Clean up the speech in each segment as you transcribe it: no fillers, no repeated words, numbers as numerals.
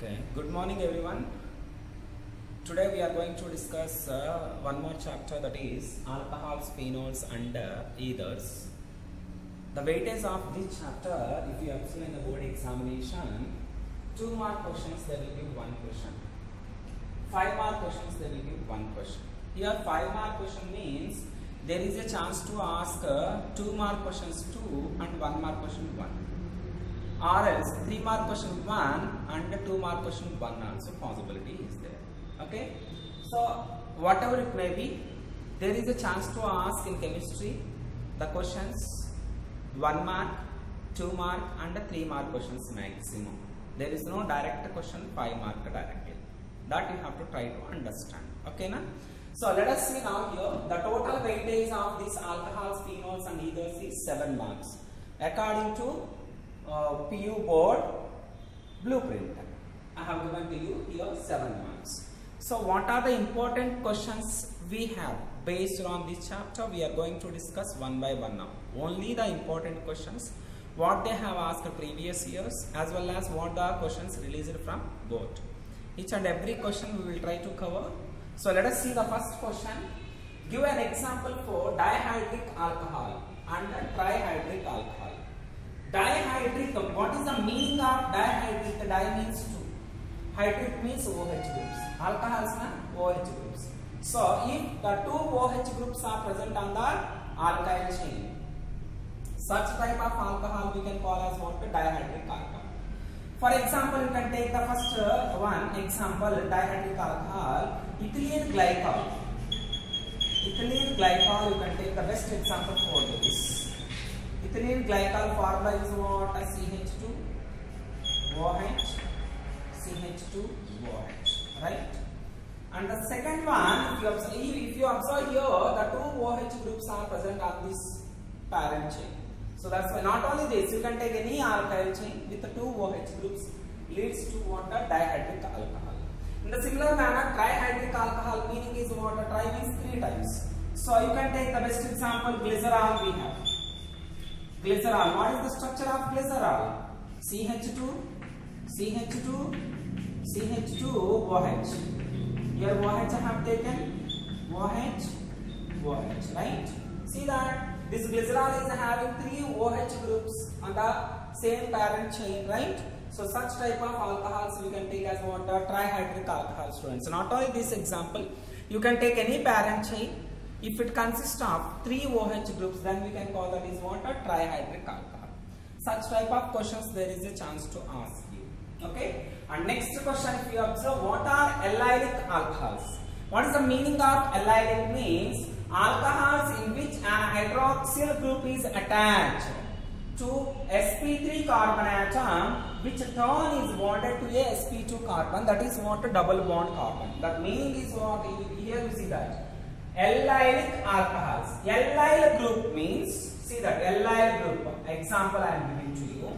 Okay, good morning everyone. Today we are going to discuss one more chapter, that is alcohols, phenols and ethers. The weightage of this chapter, if you observe in the board examination, 2 mark questions they will give 1 question. 5 mark questions they will give 1 question. Here 5 mark question means there is a chance to ask 2 mark questions 2 and 1 mark question 1. Or else 3 mark question 1 and 2 mark question 1 also possibility is there. Okay, so whatever it may be, there is a chance to ask in chemistry the questions 1 mark, 2 mark and 3 mark questions maximum. There is no direct question 5 mark directly. That you have to try to understand. Okay na? So let us see now here the total weightage of these alcohols, phenols and ethers is 7 marks according to PU board blueprint. I have given to you here 7 marks. So what are the important questions we have based on this chapter? We are going to discuss one by one now. Only the important questions, what they have asked previous years as well as what the questions released from board. Each and every question we will try to cover. So let us see the first question. Give an example for dihydric alcohol and trihydric alcohol. Dihydric, what is the meaning of dihydric? The di means 2. Hydric means OH groups. Alcohols na OH groups. So if the 2 OH groups are present on the alkyl chain, such type of alcohol we can call as what? Dihydric alcohol. For example, you can take the first one example, dihydric alcohol, ethylene glycol. Ethylene glycol, you can take the best example for this. Ethylene glycol formula is what? CH2 OH, CH2 OH, right? And the second one, if you observe here, the 2 OH groups are present on this parent chain. So that's why not only this, you can take any alkyl chain with the 2 OH groups leads to what? A dihydric alcohol. In the similar manner, trihydric alcohol meaning is what? A tri means 3 times. So you can take the best example, glycerol we have. Glycerol, what is the structure of glycerol? CH2, CH2, CH2 OH. Here OH I have taken OH, OH, right? See that this glycerol is having 3 OH groups on the same parent chain, right? So such type of alcohols we can take as what? Trihydric alcohol, students. Not only this example, you can take any parent chain. If it consists of 3 OH groups, then we can call that is what? A trihydric alcohol. Such type of questions there is a chance to ask you. Okay. And next question, if you observe, what are allylic alcohols? What is the meaning of allylic? Means alcohols in which an hydroxyl group is attached to sp3 carbon atom, which turn is bonded to a sp2 carbon. That is what? A double bond carbon. That meaning is what? Here you see that. Allylic alcohols. Allyl group means, see that allyl group. Example I am giving to you.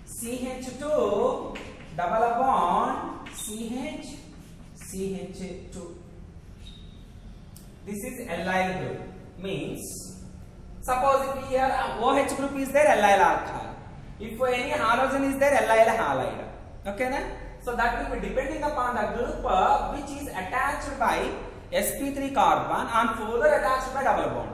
CH2 double bond CH, CH2. This is allyl group. Means, suppose if here OH group is there, allyl alcohol. If any halogen is there, allyl halide. Okay, na? So that will be depending upon the group which is attached by sp3 carbon and further attached by double bond.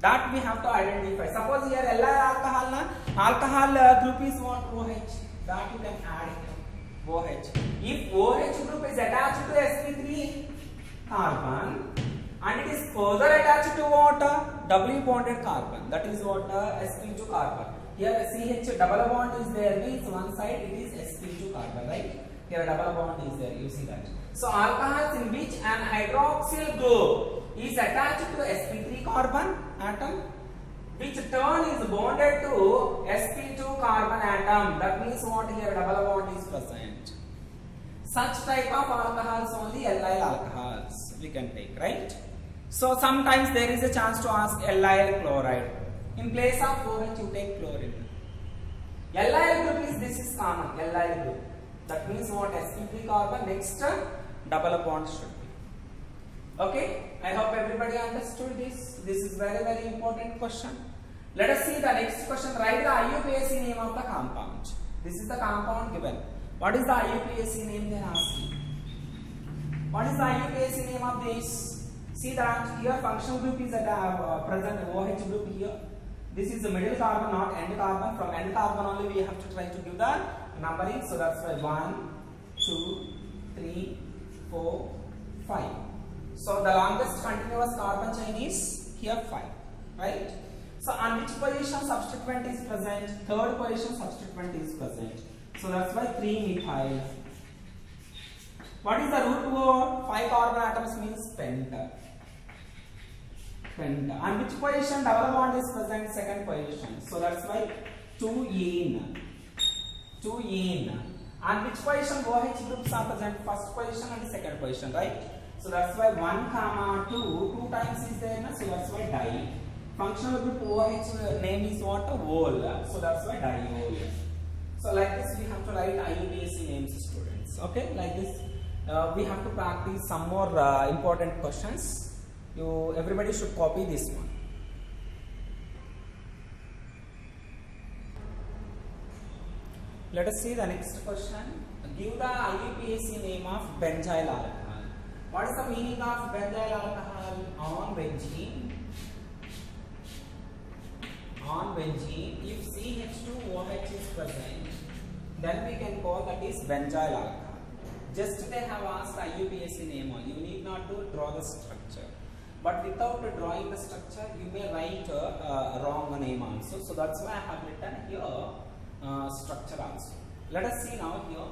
That we have to identify. Suppose here allyl alcohol group is what? OH. That you can add here. OH. If OH group is attached to sp3 carbon and it is further attached to what? Doubly bonded carbon. That is what? sp2 carbon. Here CH double bond is there, means one side it is sp2 carbon, right? Here double bond is there, you see that. So alcohols in which an hydroxyl group is attached to sp3 carbon atom, which turn is bonded to sp2 carbon atom. That means what? Here double bond is present. Such type of alcohols only allyl alcohols we can take, right? So sometimes there is a chance to ask allyl chloride. In place of OH you take chlorine. Allyl group is, this is common, allyl group. That means what? sp3 carbon, next double bond should be. Okay, I hope everybody understood this. This is very important question. Let us see the next question. Write the IUPAC name of the compound. This is the compound given. What is the IUPAC name they are asking? What is the IUPAC name of this? See that here functional group is at present OH group here. This is the middle carbon, not end carbon. From end carbon only we have to try to give the numbering. So that's why 1, 2, 3, 4, 5. So the longest continuous carbon chain is here 5, right? So on which position substituent is present? Third position substituent is present. So that's why 3-methyl. What is the root word? 5 carbon atoms means penta. Penta. On which position double bond is present? Second position. So that's why 2-ene. 2-ene. On which position OH groups are present? First position and second position, right? So that's why 1, 2. 2 times is there, so that's why di. Functional group OH name is what? Whole. So that's why diol. So like this we have to write IUPAC names, students. Okay, like this we have to practice some more important questions. Everybody should copy this one. Let us see the next question. Give the IUPAC name of benzyl alcohol. What is the meaning of benzyl alcohol? On benzene. On benzene, if CH2OH is present, then we can call that is benzyl alcohol. Just they have asked IUPAC name only. You need not to draw the structure. But without drawing the structure, you may write a wrong name also. So that's why I have written here structure also. Let us see now here.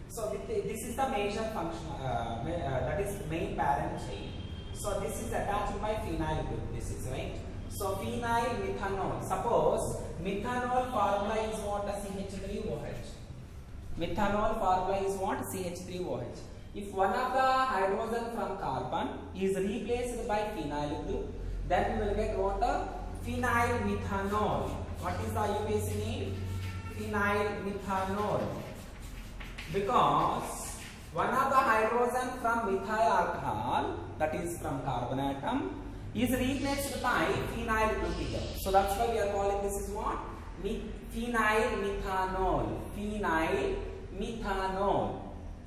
So this is the major function, that is main parent chain. So this is attached by phenyl group. This is right. So phenyl methanol. Suppose methanol formula is what? CH3OH. Methanol formula is what? CH3OH. If one of the hydrogen from carbon is replaced by phenyl group, then we will get what? Phenyl methanol. What is the IUPAC name? Phenyl methanol. Because one of the hydrogen from methyl alcohol, that is from carbon atom, is replaced by phenyl group here. So that's why we are calling this is what? Phenyl methanol. Phenyl methanol.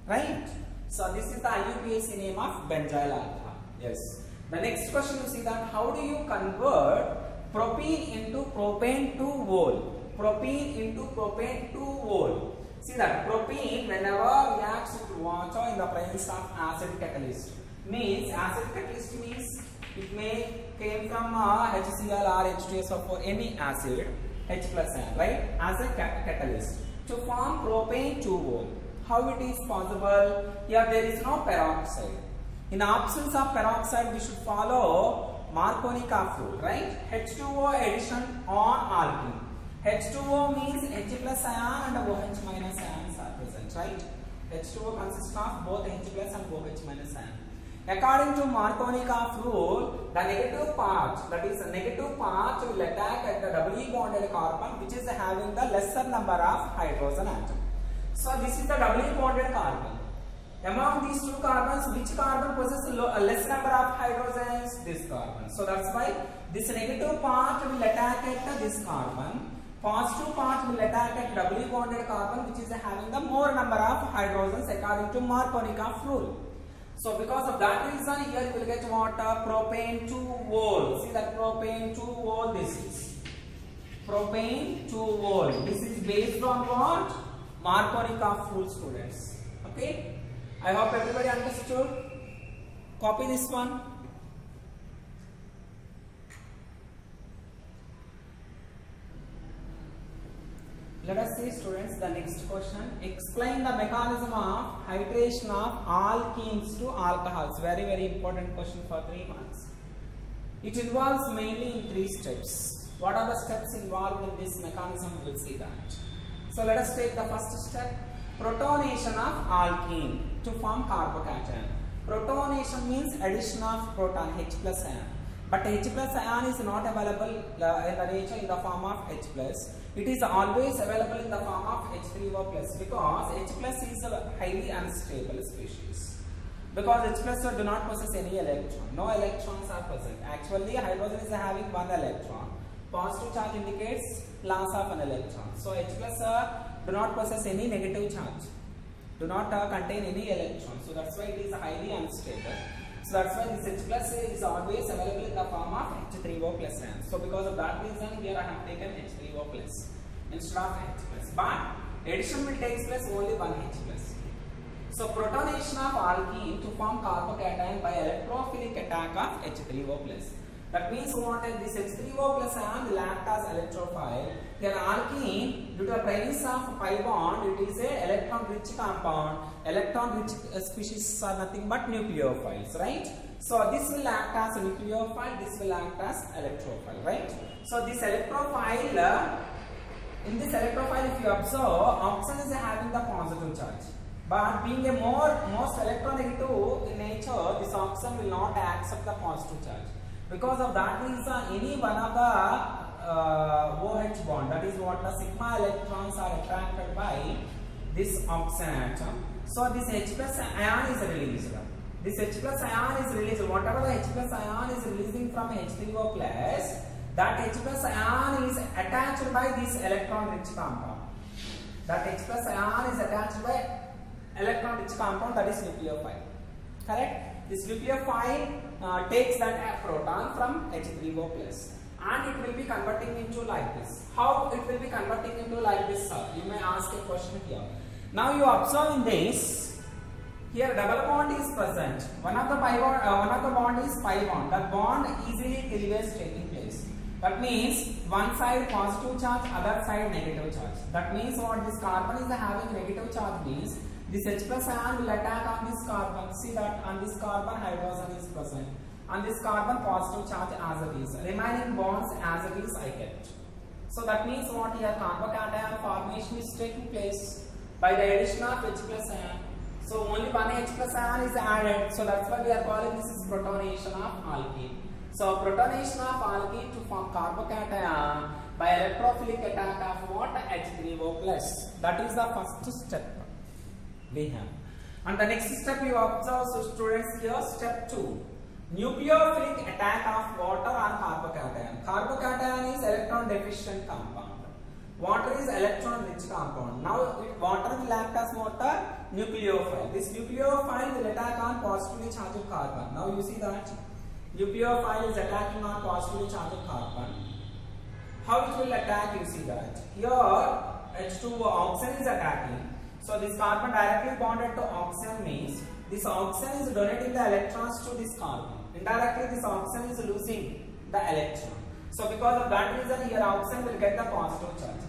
Right? So this is the IUPAC name of benzyl alcohol. Yes. The next question you see that how do you convert propene into propane 2-ol? Propene into propane 2-ol. See that propene whenever reacts with water in the presence of acid catalyst. Means acid catalyst means it may came from HCl or H2SO for any acid H plus ion, right? Acid catalyst to form propane 2-ol. How it is possible? Here there is no peroxide. In absence of peroxide, we should follow Markovnikov rule, right? H2O addition on alkene. H2O means H plus ion and OH minus ions are present, right? H2O consists of both H plus and OH minus ion. According to Markovnikov rule, the negative part, that is the negative part, will attack at the doubly bonded carbon which is having the lesser number of hydrogen atoms. So this is the doubly bonded carbon. Among these two carbons, which carbon possesses a less number of hydrogens? This carbon. So that's why this negative part will attack at this carbon. Positive part will attack at doubly bonded carbon which is having the more number of hydrogens according to Markovnikov rule. So because of that reason, here you will get what? Propane 2-ol. See that propane 2-ol this is. Propane 2-ol. This is based on what? Markovnikov rule, students. Okay? I hope everybody understood. Copy this one. Let us see, students, the next question. Explain the mechanism of hydration of alkenes to alcohols. Very, very important question for 3 marks. It involves mainly in 3 steps. What are the steps involved in this mechanism? We will see that. So let us take the first step. Protonation of alkene to form carbocation. Protonation means addition of proton, H plus ion. But H plus ion is not available in the nature in the form of H plus. It is always available in the form of H3O plus because H plus is a highly unstable species. Because H plus do not possess any electron. No electrons are present. Actually, hydrogen is having 1 electron. Positive charge indicates loss of an electron. So H plus do not possess any negative charge. do not contain any electrons. So that's why it is highly unstable. So that's why this H plus is always available in the form of H3O plus ion. So because of that reason, here I have taken H3O plus instead of H plus. But addition will take place only one H plus. So protonation of alkene to form carbocation by electrophilic attack of H3O plus. That means what is this H3O plus ion will act as electrophile. Here alkene, due to the presence of pi bond, it is a electron rich compound. Electron rich species are nothing but nucleophiles, right? So this will act as a nucleophile, this will act as electrophile, right? So this electrophile, in this electrophile, if you observe, oxygen is having the positive charge. But being a most electronegative in nature, this oxygen will not accept the positive charge. Because of that reason, any one of the OH bond, that is what the sigma electrons are attracted by this oxygen atom. So this H plus ion is released. This H plus ion is released. Whatever the H plus ion is releasing from H3O plus, that H plus ion is attached by this electron rich compound. That H plus ion is attached by electron rich compound, that is nucleophile. Correct? This nucleophile takes that proton from H3O plus and it will be converting into like this. How it will be converting into like this, sir? You may ask a question here. Now you observe in this, here double bond is present. One of the bond is pi bond. That bond easily cleavages taking place. That means one side positive charge, other side negative charge. That means what this carbon is having negative charge means this H plus ion will attack on this carbon. See that on this carbon hydrogen is present. On this carbon positive charge as it is. Remaining bonds as it is I kept. So that means what here carbocation formation is taking place by the addition of H plus ion. So only one H plus ion is added. So that's why we are calling this is protonation of alkene. So protonation of alkene to form carbocation by electrophilic attack of what? H3O plus. That is the first step we have. And the next step you observe, so students here, step 2. Nucleophilic attack of water on carbocation. Carbocation is electron deficient compound. Water is electron rich compound. Now water will act as water nucleophile. This nucleophile will attack on positively charged carbon. Now you see that nucleophile is attacking on positively charged carbon. How it will attack, you see that. Here H2O oxygen is attacking. So this carbon directly bonded to oxygen means this oxygen is donating the electrons to this carbon. Indirectly this oxygen is losing the electron. So because of that reason here oxygen will get the positive charge.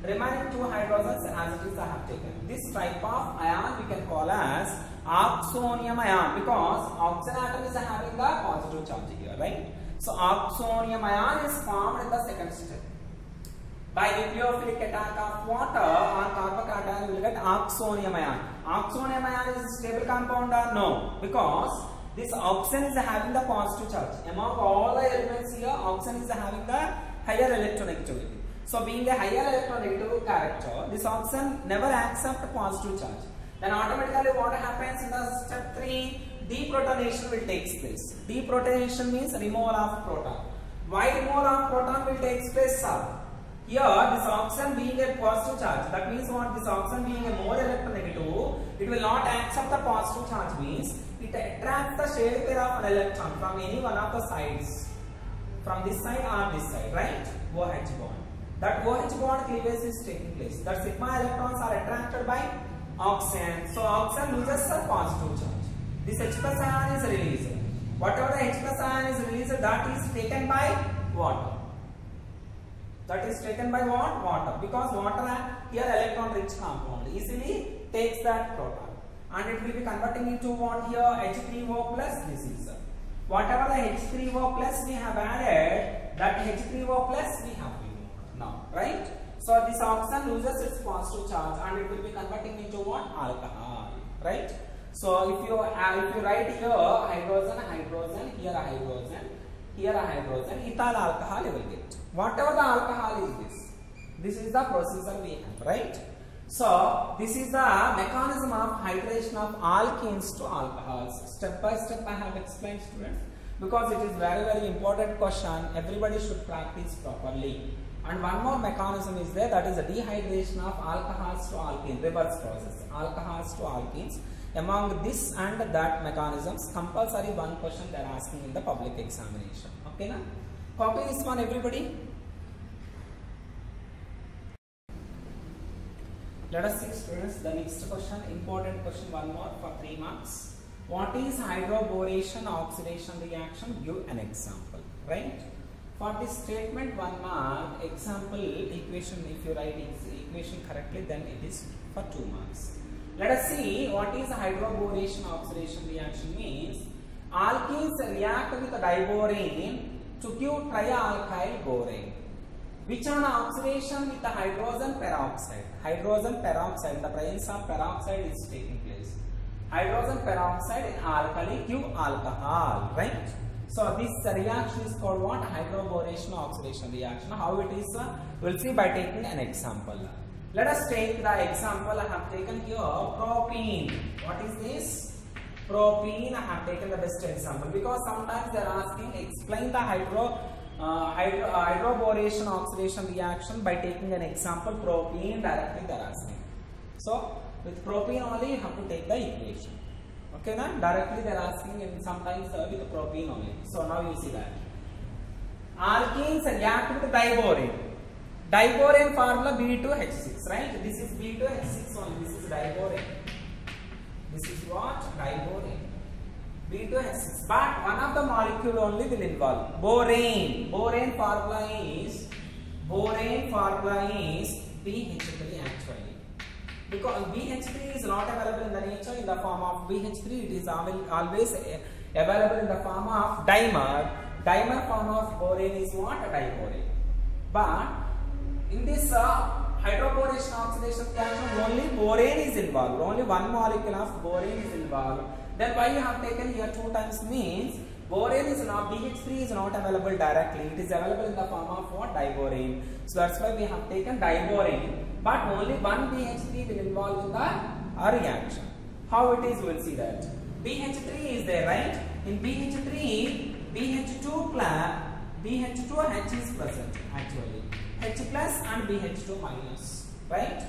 Remaining 2 hydrogens as it is I have taken. This type of ion we can call as oxonium ion because oxygen atom is having the positive charge here, right? So oxonium ion is formed in the second step. By nucleophilic attack of water on carbocation, we will get oxonium ion. Oxonium ion is a stable compound or no? Because this oxygen is having the positive charge. Among all the elements here, oxygen is having the higher electronegativity. So being a higher electronegative character, this oxygen never accepts positive charge. Then automatically what happens in the step 3? Deprotonation will take place. Deprotonation means removal of proton. Why removal of proton will take place, sir? Here, this oxygen being a positive charge, that means what? This oxygen being a more electronegative, it will not accept the positive charge means it attracts the shared pair of an electron from any one of the sides, from this side or this side, right? OH bond. That OH bond cleavage is taking place. That sigma electrons are attracted by oxygen. So oxygen loses the positive charge. This H plus ion is released. Whatever the H plus ion is released, that is taken by water. That is taken by what? Water. Because water here electron rich compound easily takes that proton. And it will be converting into what here? H3O plus this is. Whatever the H3O plus we have added, that H3O plus we have removed now, right? So this oxygen loses its positive charge and it will be converting into what? Alcohol, right? So if you write here hydrogen, hydrogen, here a hydrogen, here a hydrogen, ethyl alcohol you will get. Whatever the alcohol is this is the procedure we have, right? So this is the mechanism of hydration of alkenes to alcohols. Step by step I have explained, students, because it is very important question. Everybody should practice properly. And one more mechanism is there, that is the dehydration of alcohols to alkenes, reverse process, alcohols to alkenes. Among this and that mechanisms, compulsory one question they are asking in the public examination. Okay, na? Copy this one, everybody. Let us see, students, the next question, important question, one more for 3 marks. What is hydroboration oxidation reaction? Give an example, right? For this statement, 1 mark, example, equation, if you write equation correctly, then it is for 2 marks. Let us see what is hydroboration oxidation reaction means. Alkenes react with diborane to give trialkyl borane. Which on oxidation with the hydrogen peroxide. Hydrogen peroxide, the presence of peroxide is taking place. Hydrogen peroxide in alkali give alcohol, right? So this reaction is called what? Hydroboration oxidation reaction. How it is? We'll see by taking an example. Let us take the example I have taken here, propene. What is this? Propene, I have taken the best example because sometimes they are asking explain the hydroboration oxidation reaction by taking an example, propene directly they are asking. So with propene only you have to take the equation. Okay, now directly they are asking and sometimes with propene only. So now you see that. Alkenes react with diborane. Diborane formula B2H6, right? This is B2H6 only. This is diborane. This is what? Diborane. B2H6. But one of the molecule only will involve. Borane. Borane formula is BH3 actually. Because BH3 is not available in the nature in the form of BH3. It is always available in the form of dimer. Dimer form of borane is what? Diborane. But in this hydroboration oxidation reaction, only borane is involved. Only one molecule of borane is involved. Then why you have taken here 2 times means borane is not, BH3 is not available directly. It is available in the form of what? Diborane. So that's why we have taken diborane. But only one BH3 will involve in the reaction. How it is, we will see that. BH3 is there, right? In BH3, BH2H is present actually. H plus and BH2 minus, right?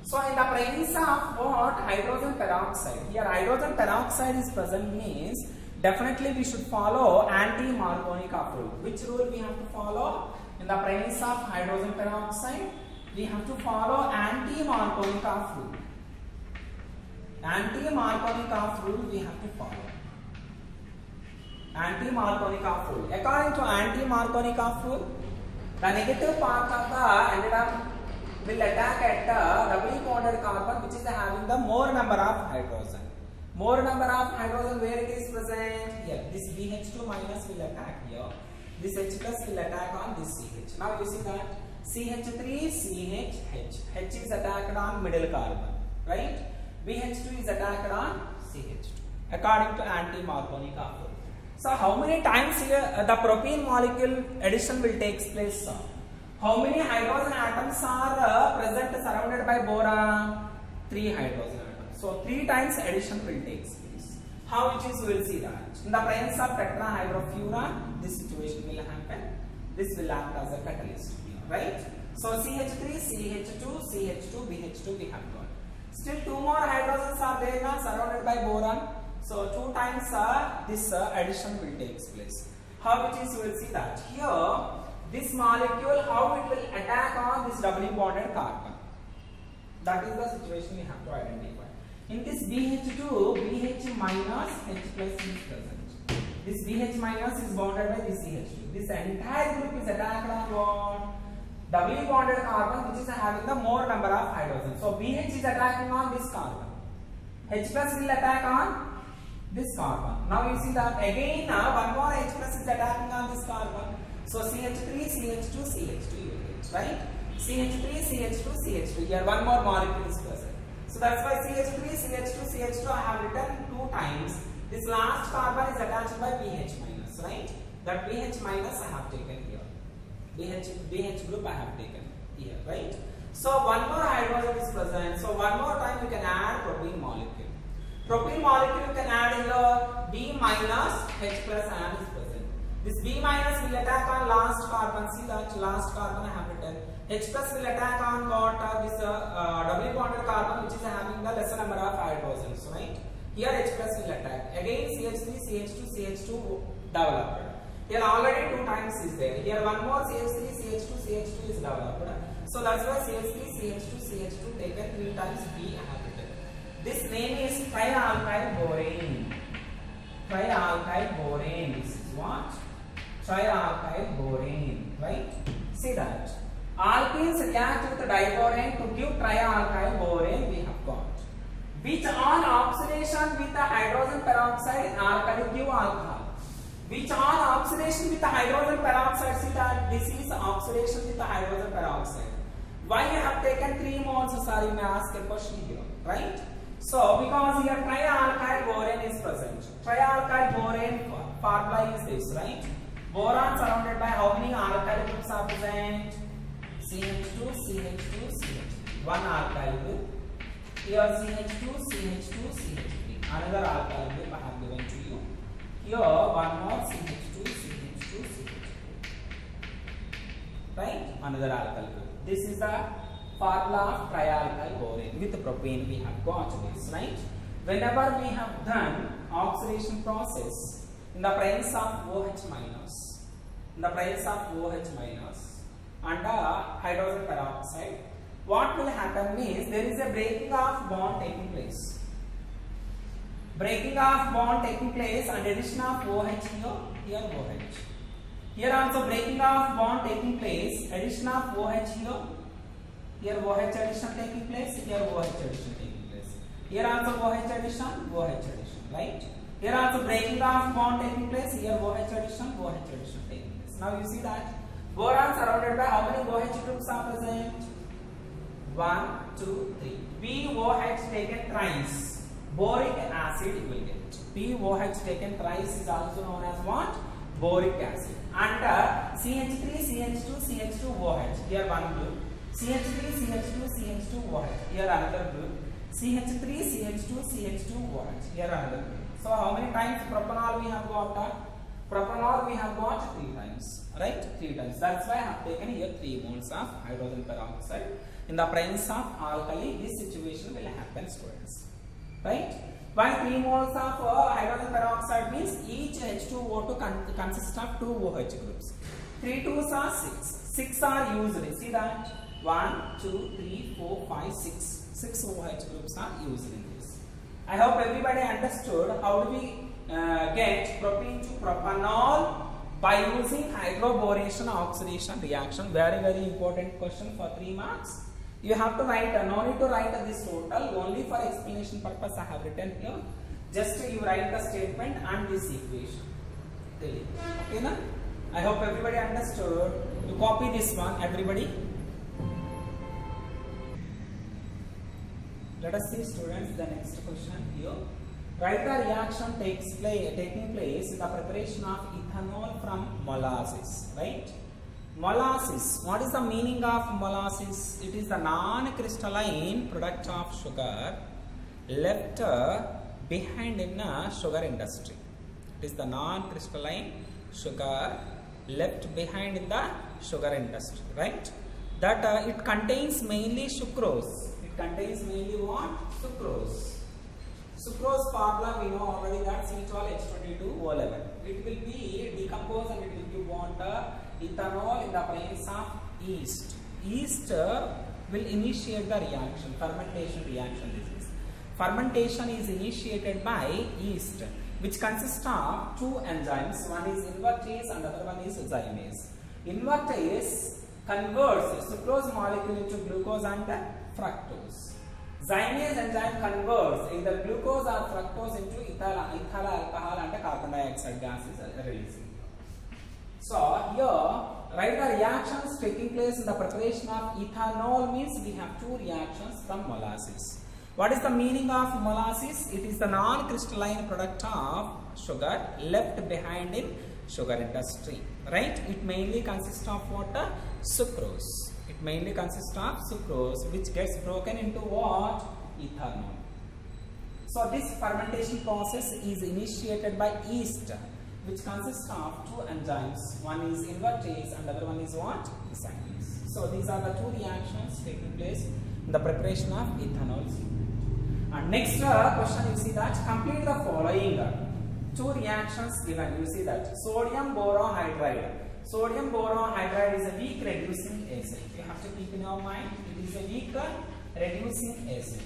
So in the presence of what? Hydrogen peroxide. Here hydrogen peroxide is present means definitely we should follow anti-Markovnikov rule. Which rule we have to follow? In the presence of hydrogen peroxide, we have to follow anti-Markovnikov rule. Anti-Markovnikov rule we have to follow. Anti-Markovnikov rule. According to anti-Markovnikov rule, the negative part of the atom will attack at the doubly bonded carbon which is having the more number of hydrogen. More number of hydrogen where it is present? Here. This BH2 minus will attack here. This H plus will attack on this CH. Now you see that CH3, CH, H. H is attacked on middle carbon, right? BH2 is attacked on CH2 according to anti-Markovnikov rule. So how many times here the propene molecule addition will take place? How many hydrogen atoms are present surrounded by boron? 3 hydrogen atoms. So 3 times addition will take place. How it is, we will see that. In the presence of tetrahydrofuran, this situation will happen. This will act as a catalyst, right? So CH3, CH2, CH2, BH2 we have got. Still 2 more hydrogens are there now surrounded by boron. So 2 times this addition will take place. How it is, we will see that. Here, this molecule, how it will attack on this doubly bonded carbon. That is the situation we have to identify. In this BH2, BH minus H plus is present. This BH minus is bonded by this CH2. This entire group is attacked on what? Doubly bonded carbon which is having the more number of hydrogens. So BH is attacking on this carbon. H plus will attack on this carbon. Now you see that again one more H plus is attacking on this carbon. So CH3, CH2, CH2 you get, right? CH3, CH2, CH2. Here one more molecule is present. So that's why CH3, CH2, CH2 I have written 2 times. This last carbon is attached by BH minus, right? That BH minus I have taken here. BH group I have taken here, right? So one more hydrogen is present. So one more time you can add propene molecule. Propene molecule you can add here B minus H plus ion is present. This B minus will attack on last carbon. See that last carbon I have written. H plus will attack on what this double bonded carbon which is having the lesser number of hydrogens, right? Here H plus will attack. Again CH3, CH2, CH2 developed. Here already 2 times is there. Here one more CH3, CH2, CH2 is developed. So that's why CH3, CH2, CH2 taken 3 times B I have written. This name is trialkyl borane. Trialkyl borane. This is what? Trialkyl borane, right? See that. Alkenes react with diborane to give trialkyl borane we have got. Which on oxidation with the hydrogen peroxide alkali give alcohol. Which on oxidation with the hydrogen peroxide, see that this is oxidation with the hydrogen peroxide. Why you have taken 3 moles? Sorry, you may ask a question here, right? So because here trialkyl borane is present. Trialkyl borane formula is this, right? Boron surrounded by how many alkyl groups are present? CH2, CH2, CH3. One alkyl group. Here CH2, CH2, CH3. Another alkyl group I have given to you. Here one more CH2, CH2, CH2. Right? Another alkyl group. This is the formula of trialkyl borane. With propane we have got this, right? Whenever we have done oxidation process in the presence of OH minus, and hydrogen peroxide, what will happen is there is a breaking of bond taking place. Breaking of bond taking place and addition of OH here OH. Here also breaking of bond taking place, addition of OH here OH addition taking place, here OH addition taking place. Here also OH addition, right? Here also breaking of bond taking place, here OH addition taking place. Now you see that boron surrounded by how many OH groups are present? 1, 2, 3. BOH taken thrice. Boric acid you will get. BOH taken thrice is also known as what? Boric acid. And CH3, CH2, CH2, OH. Here one group. CH3, CH2, CH2, OH. Here another group. CH3, CH2, CH2, OH. Here another group. So how many times propanol we have got? Propanol we have got 3 times. Right? 3 times. That's why I have taken here 3 moles of hydrogen peroxide. In the presence of alkali, this situation will happen, students. Right? Why 3 moles of hydrogen peroxide means each H2O2 consists of 2 OH groups. 3 2s are 6. 6 are used. See that? 1, 2, 3, 4, 5, 6. 6 OH groups are used in this. I hope everybody understood how do we get propene to propanol by using hydroboration oxidation reaction. Very, very important question for 3 marks. You have to write, no need to write this total, only for explanation purpose I have written here. Just you write the statement and this equation. Okay, na? I hope everybody understood. You copy this one, everybody. Let us see, students, the next question here. Write the reaction taking place in the preparation of ethanol from molasses, right? Molasses. What is the meaning of molasses? It is the non-crystalline product of sugar left behind in the sugar industry. It is the non-crystalline sugar left behind in the sugar industry, right? That it contains mainly sucrose. It contains mainly what? Sucrose. Sucrose formula we know already, that C12H22O11. It will be decomposed and it will give water. Ethanol in the presence of yeast. Yeast will initiate the reaction, fermentation reaction. This is fermentation is initiated by yeast, which consists of 2 enzymes. One is invertase and other one is zymase. Invertase converts sucrose molecule into glucose and fructose. Zymase enzyme converts either glucose or fructose into ethyl alcohol and carbon dioxide gas is released. So here, write the reactions taking place in the preparation of ethanol means we have 2 reactions from molasses. What is the meaning of molasses? It is the non-crystalline product of sugar left behind in sugar industry, right? It mainly consists of what? Sucrose. It mainly consists of sucrose, which gets broken into what? Ethanol. So this fermentation process is initiated by yeast, which consists of two enzymes. One is invertase and other one is what? Cyclase. So these are the two reactions taking place in the preparation of ethanol. And next question, you see that complete the following two reactions given. You see that sodium borohydride. Sodium borohydride is a weak reducing agent. You have to keep in your mind, it is a weak reducing agent.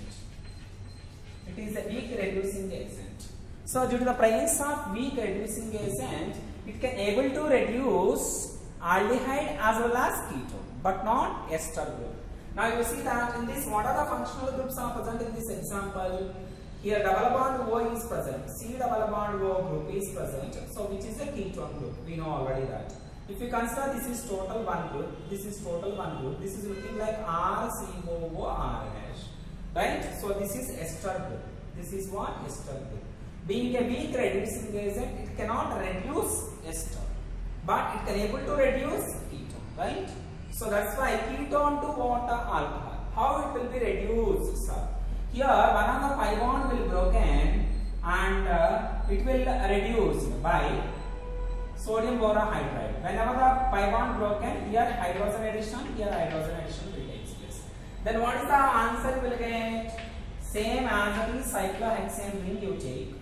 It is a weak reducing agent. So due to the presence of weak reducing agent, it can able to reduce aldehyde as well as ketone, but not ester group. Now you see that in this, what are the functional groups are present in this example? Here double bond O is present, C double bond O group is present, so which is a ketone group, we know already that. If you consider this is total one group, this is total one group, this is looking like RCOOR hash, right? So this is ester group, this is what? Ester group. Being a weak reducing agent, it cannot reduce ester, but it can able to reduce ketone, right? So that's why ketone to water alcohol. How it will be reduced, sir? Here one of the pi bond will broken and it will reduced by sodium borohydride. Whenever the pi bond broken, here hydrogen addition, here hydrogen addition will take place. Then what is the answer you will get? Same as it is cyclohexane ring you take.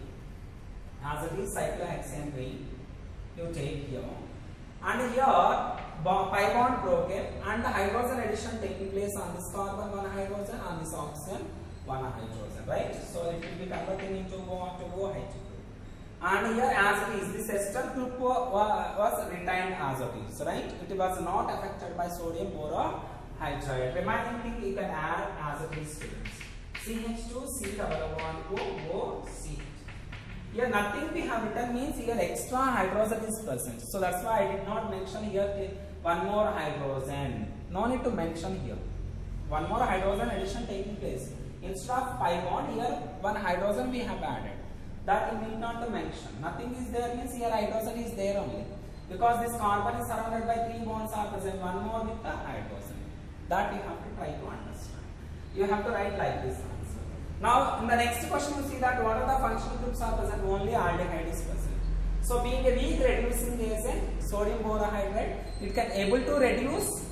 As it is cyclohexane ring you take here. And here pi bond broken and the hydrogen addition taking place on this carbon one hydrogen, on this oxygen one hydrogen, right? So it will be converting into what? OH group. And here as it is, this ester group was retained as it is, right? It was not affected by sodium borohydride. Remaining thing you can add as it is students. CH2, C double bond O, CH. Here nothing we have written means here extra hydrogen is present. So that's why I did not mention here one more hydrogen. No need to mention here. One more hydrogen addition taking place. Instead of pi bond, here one hydrogen we have added. That we need not to mention. Nothing is there means here hydrogen is there only. Because this carbon is surrounded by 3 bonds are present, one more with the hydrogen. That you have to try to understand. You have to write like this answer. Now in the next question you see that what are the functional groups are present? Only aldehyde is present. So being a weak reducing agent, sodium borohydride, it can able to reduce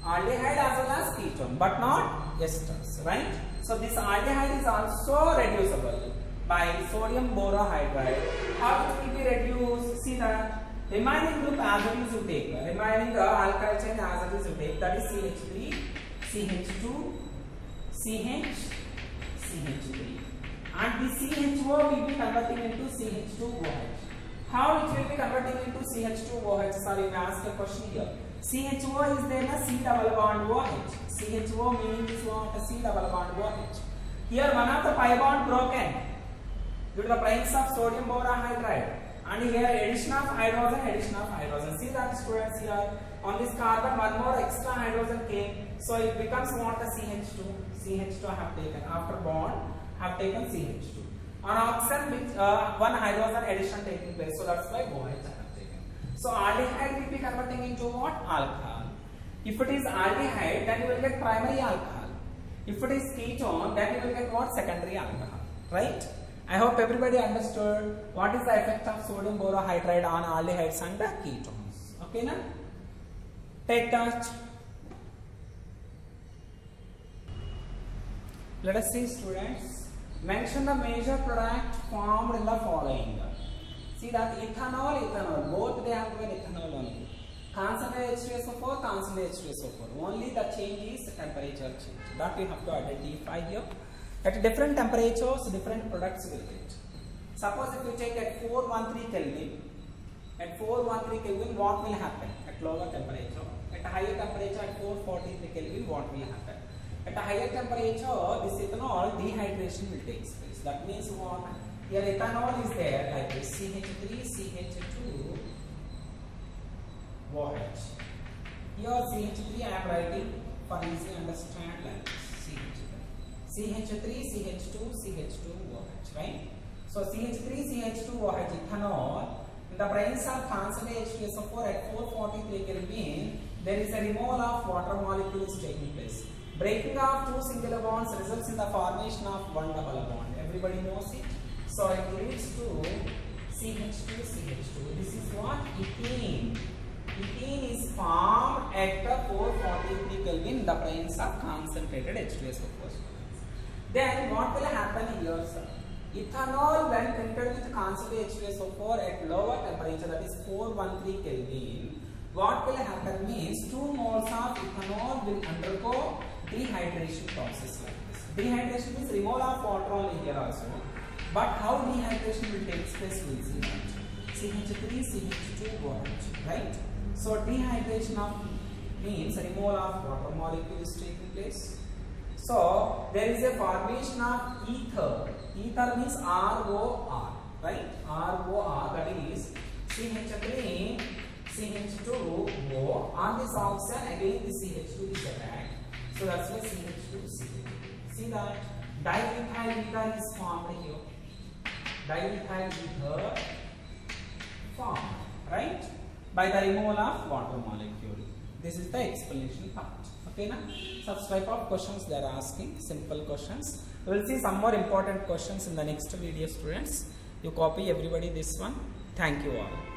aldehyde as well as ketone, but not esters, right? So this aldehyde is also reducible by sodium borohydride. How it will be reduced? See that remaining group as it is you take, remaining alkyl chain as it is you take, that is CH3, CH2, CH, CH3, and the CHO will be converting into CH2OH. How it will be converting into CH2OH? Sorry, I ask a question here. CHO is there na C double bond OH. CHO meaning is what? A C double bond OH. Here one of the pi bond broken due to the presence of sodium borohydride, and here addition of hydrogen. See that students here on this carbon one more extra hydrogen came, so it becomes what? A CH2. CH2 have taken after bond have taken CH2. On oxygen with one hydrogen addition taking place, so that's why OH have taken. So aldehyde will be converting into what? Alcohol. If it is aldehyde, then you will get primary alcohol. If it is ketone, then you will get what? Secondary alcohol, right? I hope everybody understood what is the effect of sodium borohydride on aldehydes and ketones. Okay, na? Take touch. Let us see, students. Mention the major product formed in the following. See that ethanol, both they have given ethanol only. Concentrated H2SO4, concentrated H2SO4. Only the change is temperature change. That we have to identify here. At different temperatures, different products will get. Suppose if you take at 413 Kelvin, what will happen at lower temperature? At a higher temperature, at 443 Kelvin, what will happen? At a higher temperature, this ethanol dehydration will take place. That means what? Here ethanol is there like this, CH3, CH2, OH. Here CH3 I am writing for easy understand like this, CH3, CH2, CH2, OH, right? So CH3, CH2, OH ethanol, in the presence of concentrated H2SO4 at 443 Kelvin, there is a removal of water molecules taking place. Breaking of two singular bonds results in the formation of one double bond. Everybody knows it. So it leads to CH2, CH2. This is what? Ethene. Ethene is formed at the 443 Kelvin in the presence of concentrated H2SO4. Then what will happen here, sir? Ethanol when treated with concentrated H2SO4 at lower temperature, that is 413 Kelvin, what will happen means 2 moles of ethanol will undergo dehydration process like this. Dehydration means removal of water only here also. But how dehydration will take place we will see that. CH3, CH2, OH, right? So dehydration of means removal of water molecule is taking place. So there is a formation of ether. Ether means ROR, right? ROR, that is CH3, CH2O. On this oxygen again the CH2 is attacked. So that's why CH2, CH2. See that dimethyl ether is formed here. Dimethyl ether formed, right? By the removal of water molecule. This is the explanation part. Okay, na? Such type of questions they are asking, simple questions. We will see some more important questions in the next video, students. You copy everybody this one. Thank you all.